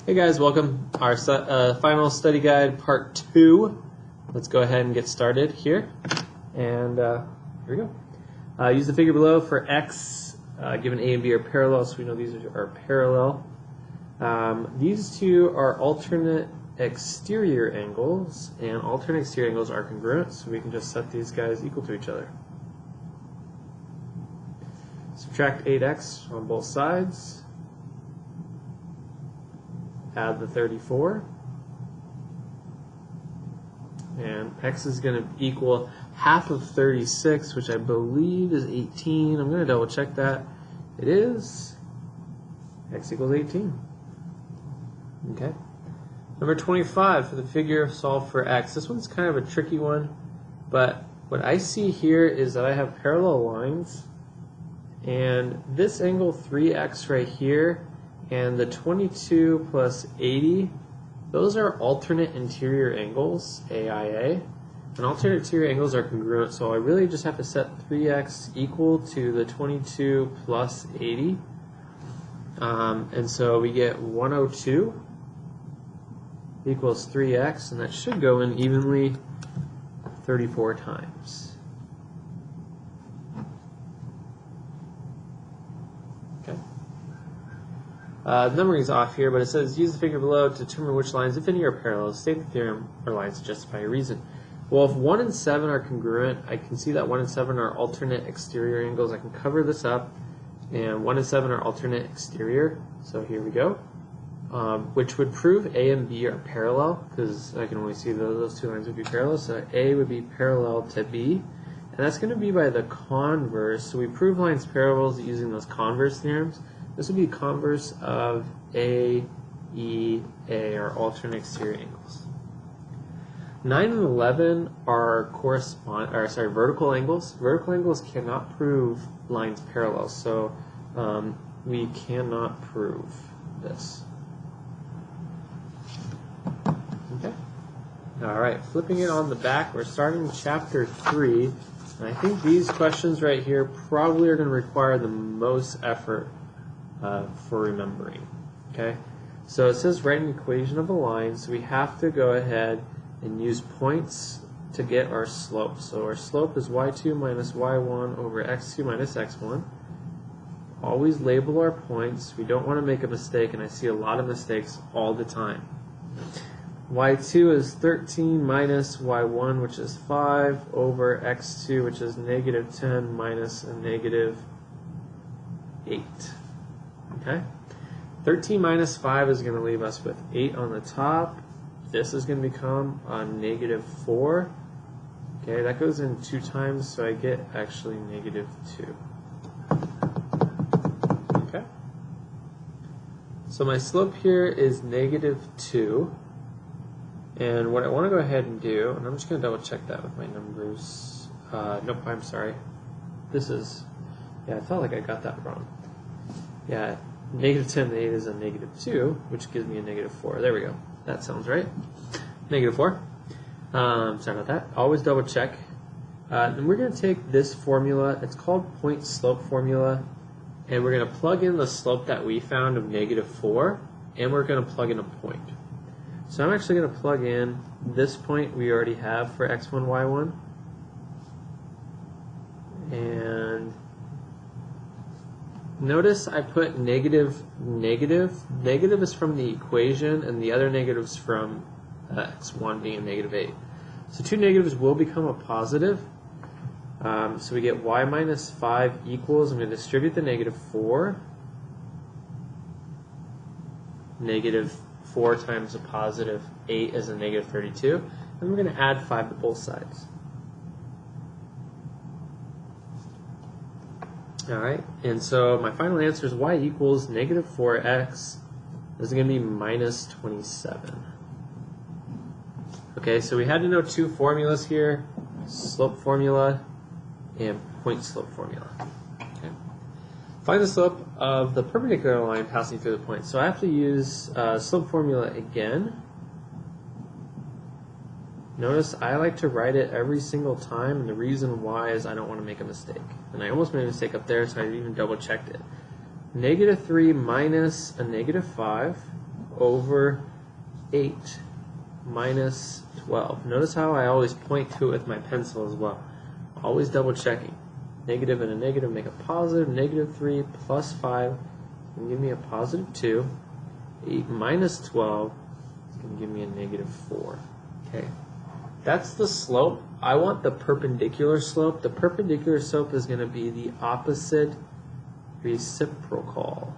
Hey guys, welcome. Our final study guide, part 2. Let's go ahead and get started here. And here we go. Use the figure below for x, given a and b are parallel, so we know these are parallel. These two are alternate exterior angles, and alternate exterior angles are congruent, so we can just set these guys equal to each other. Subtract 8x on both sides. Add the 34, and x is going to equal half of 36, which I believe is 18. I'm going to double check that. It is. X equals 18. Okay. Number 25 for the figure solve for x. This one's kind of a tricky one, but what I see here is that I have parallel lines, and this angle 3x right here and the 22 plus 80, those are alternate interior angles, AIA. And alternate interior angles are congruent, so I really just have to set 3x equal to the 22 plus 80. And so we get 102 equals 3x, and that should go in evenly 34 times. Numbering is off here, but it says use the figure below to determine which lines, if any, are parallel. State the theorem or lines to justify your reason. Well, if 1 and 7 are congruent, I can see that 1 and 7 are alternate exterior angles. I can cover this up, and 1 and 7 are alternate exterior. So here we go, which would prove A and B are parallel, because I can only see those two lines would be parallel. So A would be parallel to B, and that's going to be by the converse. So we prove lines parallels using those converse theorems. This would be converse of A, E, A, or alternate exterior angles. 9 and 11 are vertical angles. Vertical angles cannot prove lines parallel, so we cannot prove this. Okay. All right, flipping it on the back, we're starting chapter 3, and I think these questions right here probably are going to require the most effort for remembering. Okay, so it says write an equation of a line, so we have to go ahead and use points to get our slope. So our slope is y2 minus y1 over x2 minus x1. Always label our points. We don't want to make a mistake, and I see a lot of mistakes all the time. y2 is 13 minus y1, which is 5, over x2, which is negative 10 minus a negative 8. Okay, 13 minus 5 is going to leave us with 8 on the top. This is going to become a negative 4. Okay, that goes in 2 times, so I get actually negative 2. Okay, so my slope here is negative 2. And what I want to go ahead and do, and I'm just going to double check that with my numbers. Nope, I'm sorry. This is, yeah, I felt like I got that wrong. Yeah, negative 10 and 8 is a negative 2, which gives me a negative 4. There we go. That sounds right. Negative 4. Sorry about that. Always double check. And we're going to take this formula. It's called point slope formula. And we're going to plug in the slope that we found of negative 4. And we're going to plug in a point. So I'm actually going to plug in this point we already have for x1, y1. And notice I put negative, negative. Negative is from the equation, and the other negative is from x1 being a negative 8. So 2 negatives will become a positive. So we get y minus 5 equals, I'm going to distribute the negative 4. Negative 4 times a positive 8 is a negative 32. And we're going to add 5 to both sides. Alright, and so my final answer is y equals negative 4x. This is going to be minus 27. Okay, so we had to know 2 formulas here, slope formula and point slope formula. Okay. Find the slope of the perpendicular line passing through the point. So I have to use slope formula again. Notice I like to write it every single time, and the reason why is I don't want to make a mistake. And I almost made a mistake up there, so I even double checked it. Negative 3 minus a negative 5 over 8 minus 12. Notice how I always point to it with my pencil as well. Always double checking. Negative and a negative make a positive. Negative 3 plus 5 can give me a positive 2. 8 minus 12 is going to give me a negative 4. Okay, that's the slope. I want the perpendicular slope. The perpendicular slope is going to be the opposite reciprocal.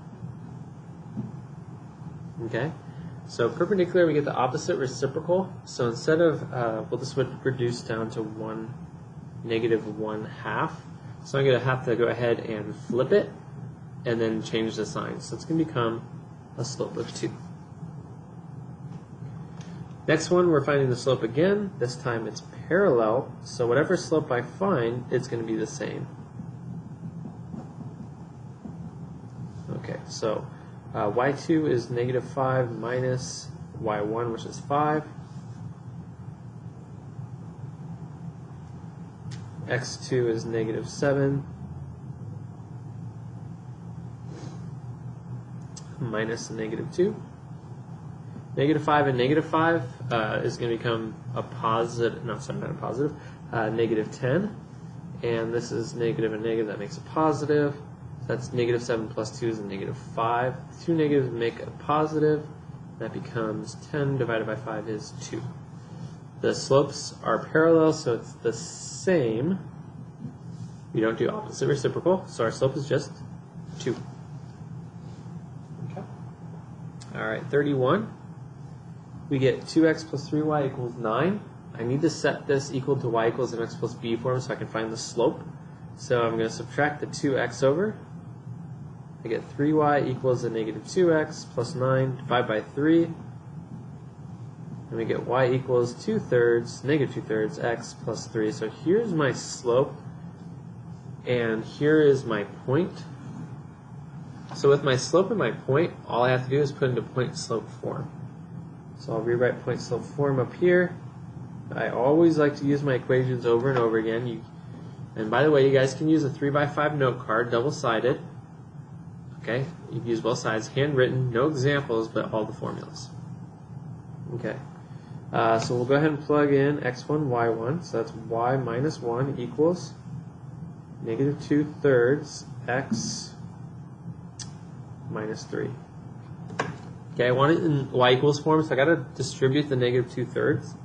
Okay, so perpendicular, we get the opposite reciprocal. So instead of, well, this would reduce down to negative 1/2. So I'm going to have to go ahead and flip it and then change the sign. So it's going to become a slope of 2. Next one, we're finding the slope again. This time it's parallel. So whatever slope I find, it's going to be the same. Okay, so y2 is negative 5 minus y1, which is 5. x2 is negative 7 minus negative 2. Negative 5 and negative 5 is going to become a positive, no, sorry, not a positive, negative 10. And this is negative and negative, that makes a positive. So that's negative 7 plus 2 is a negative 5. 2 negatives make a positive. That becomes 10 divided by 5 is 2. The slopes are parallel, so it's the same. We don't do opposite reciprocal, so our slope is just 2. Okay. All right, 31. We get 2x plus 3y equals 9. I need to set this equal to y equals mx plus b form so I can find the slope. So I'm going to subtract the 2x over. I get 3y equals a negative 2x plus 9 divided by 3. And we get y equals 2/3, negative 2/3 x plus 3. So here's my slope, and here is my point. So with my slope and my point, all I have to do is put into point-slope form. So I'll rewrite point-slope form up here. I always like to use my equations over and over again. And by the way, you guys can use a 3x5 note card, double-sided. Okay, you can use both sides, handwritten, no examples, but all the formulas. Okay. So we'll go ahead and plug in x1, y1. So that's y minus 1 equals negative 2/3 x minus 3. Okay, I want it in y equals form, so I got to distribute the negative 2/3.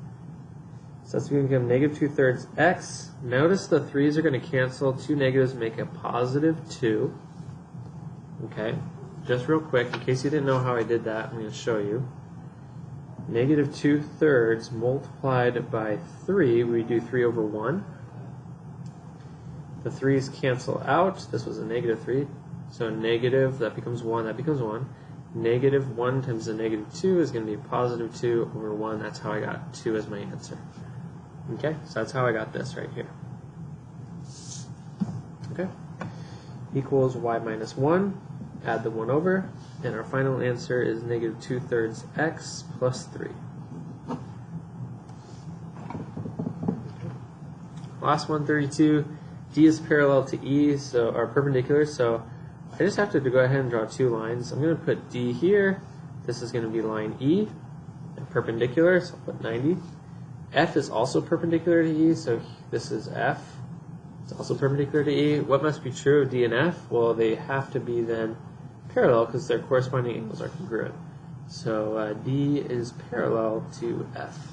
So that's going to become negative 2/3 x. Notice the 3's are going to cancel. 2 negatives make a positive 2. Okay, just real quick, in case you didn't know how I did that, I'm going to show you. Negative 2/3 multiplied by 3, we do 3 over 1. The 3's cancel out. This was a negative 3. So negative, that becomes 1, that becomes 1. Negative 1 times the negative 2 is going to be positive 2 over 1. That's how I got 2 as my answer. Okay, so that's how I got this right here. Okay, equals y minus 1. Add the 1 over. And our final answer is negative 2/3 x plus 3. Last one, 32. D is parallel to E, so or perpendicular. So I just have to go ahead and draw 2 lines. I'm going to put D here. This is going to be line E, and perpendicular. So I'll put 90. F is also perpendicular to E, so this is F. It's also perpendicular to E. What must be true of D and F? Well, they have to be then parallel because their corresponding angles are congruent. So D is parallel to F.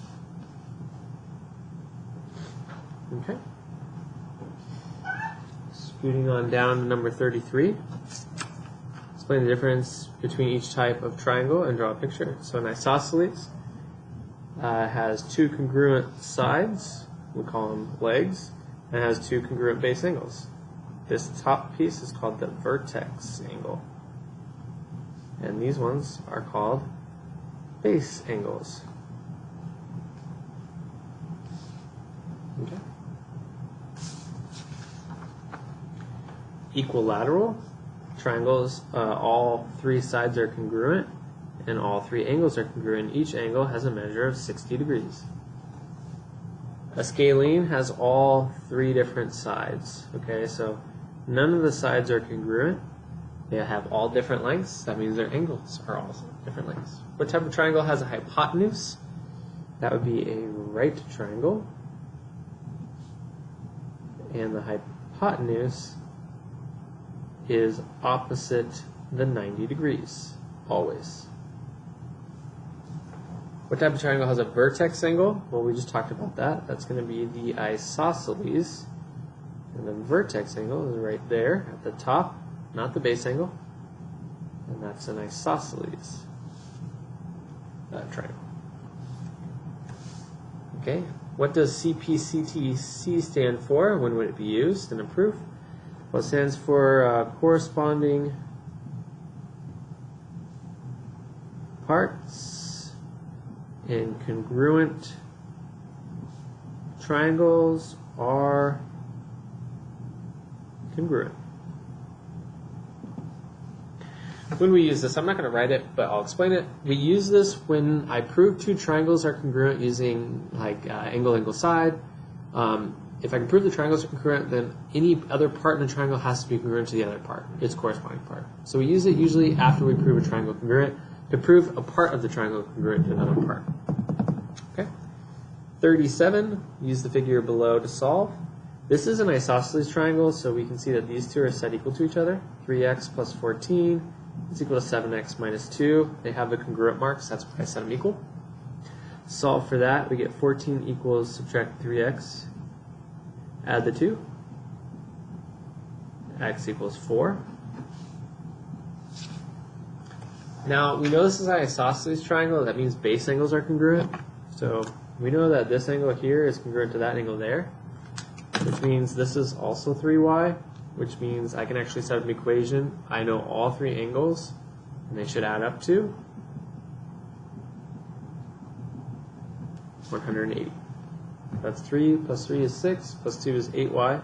Okay. Scooting on down to number 33. Explain the difference between each type of triangle and draw a picture. So an isosceles has 2 congruent sides. We call them legs. And it has 2 congruent base angles. This top piece is called the vertex angle. And these ones are called base angles. Okay. Equilateral triangles, all 3 sides are congruent and all 3 angles are congruent. Each angle has a measure of 60 degrees. A scalene has all 3 different sides. Okay, so none of the sides are congruent. They have all different lengths. That means their angles are also different lengths. What type of triangle has a hypotenuse? That would be a right triangle. And the hypotenuse is opposite the 90 degrees, always. What type of triangle has a vertex angle? Well, we just talked about that. That's going to be the isosceles. And the vertex angle is right there at the top, not the base angle. And that's an isosceles triangle. Okay, what does CPCTC stand for? When would it be used in a proof? Well, it stands for corresponding parts in congruent triangles are congruent. When we use this, I'm not going to write it, but I'll explain it. We use this when I prove two triangles are congruent using like angle side. If I can prove the triangles are congruent, then any other part in the triangle has to be congruent to the other part, its corresponding part. So we use it usually after we prove a triangle congruent to prove a part of the triangle congruent to another part. Okay. 37, use the figure below to solve. This is an isosceles triangle, so we can see that these two are set equal to each other. 3x plus 14 is equal to 7x minus 2. They have the congruent marks, that's why I set them equal. Solve for that, we get 14 equals subtract 3x, add the 2, x equals 4. Now, we know this is an isosceles triangle, that means base angles are congruent. So we know that this angle here is congruent to that angle there, which means this is also 3y, which means I can actually set up an equation. I know all three angles, and they should add up to 180. That's 3 plus 3 is 6, plus 2 is 8y.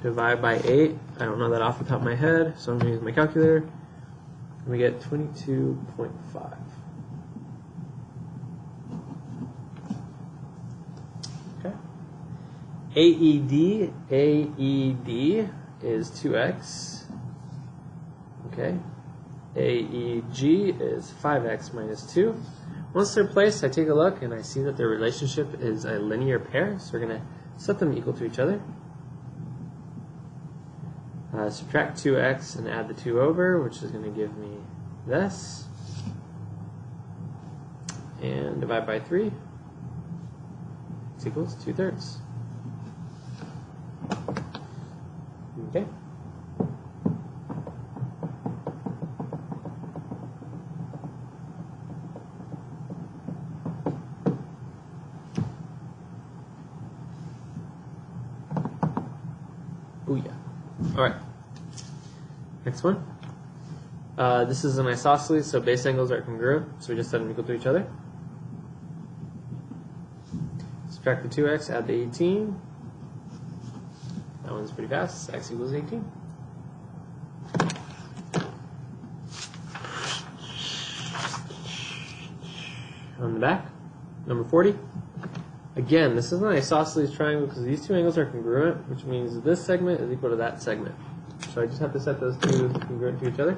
Divide by 8. I don't know that off the top of my head, so I'm going to use my calculator. And we get 22.5. Okay. AED is 2x. Okay. AEG is 5x minus 2. Once they're placed, I take a look and I see that their relationship is a linear pair, so we're going to set them equal to each other. Subtract 2x and add the 2 over, which is going to give me this. And divide by 3. It's equals 2/3. Okay. Booyah. All right. Next one. This is an isosceles, so base angles are congruent, so we just set them equal to each other. Subtract the 2x, add the 18. That one's pretty fast. X equals 18. On the back, number 40. Again, this is an isosceles triangle because these two angles are congruent, which means this segment is equal to that segment. So I just have to set those two congruent to each other.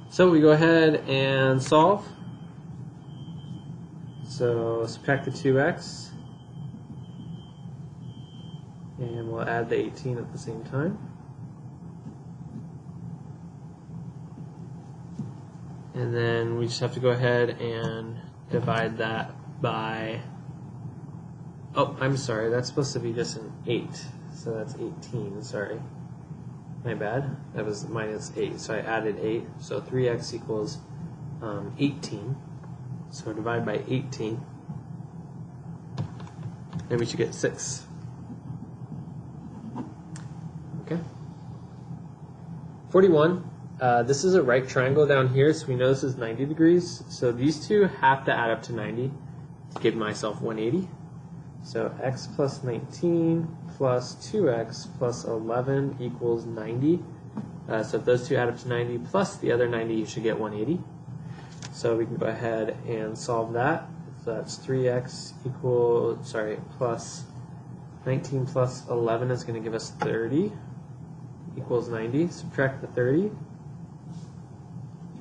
So we go ahead and solve. So subtract the 2x, and we'll add the 18 at the same time. And then we just have to go ahead and divide that by, oh, I'm sorry, that's supposed to be just an 8. So that's 18, sorry. My bad. That was minus 8, so I added 8. So 3x equals 18. So divide by 18. And we should get 6. Okay. 41. This is a right triangle down here, so we know this is 90 degrees. So these two have to add up to 90 to give myself 180. So x plus 19 plus 2x plus 11 equals 90. So if those two add up to 90 plus the other 90, you should get 180. So we can go ahead and solve that. So that's 3x plus 19 plus 11 is going to give us 30 equals 90. Subtract the 30.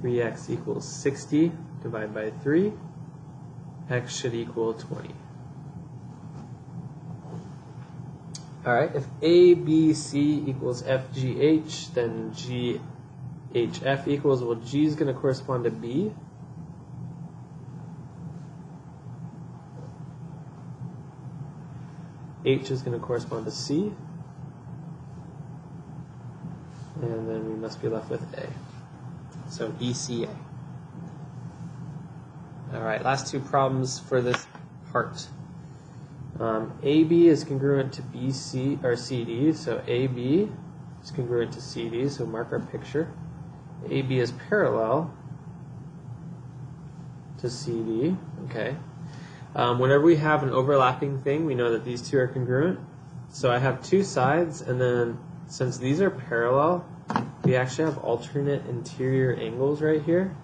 3x equals 60. Divide by 3. X should equal 20. Alright, if ABC equals FGH, then GHF equals, well, G is going to correspond to B. H is going to correspond to C. And then we must be left with A. So BCA. Alright, last two problems for this part. AB is congruent to BC or CD, so AB is congruent to CD, so mark our picture. AB is parallel to CD, okay. Whenever we have an overlapping thing, we know that these two are congruent. So I have two sides, and then since these are parallel, we actually have alternate interior angles right here.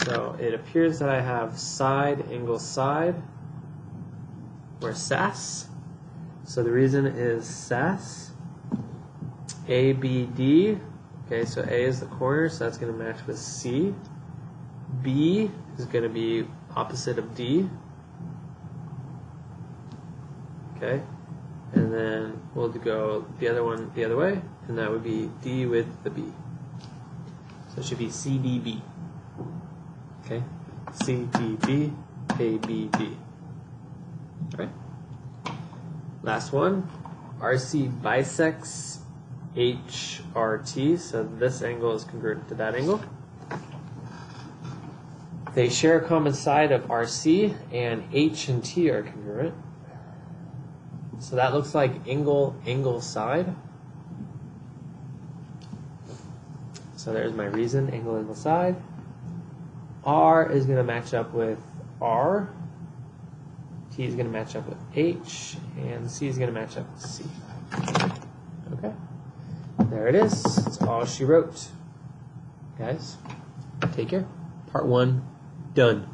So it appears that I have side angle side, or SAS. So the reason is SAS. ABD. Okay, so A is the corner, so that's going to match with C. B is going to be opposite of D. Okay, and then we'll go the other one the other way, and that would be D with the B. So it should be CDB. Okay, CDB, ABD. All right. Last one, RC bisects HRT, so this angle is congruent to that angle. They share a common side of RC, and H and T are congruent. So that looks like angle side. So there's my reason, angle side. R is going to match up with R. T is going to match up with H, and C is going to match up with C. Okay, there it is. That's all she wrote. Guys, take care. Part 1 done.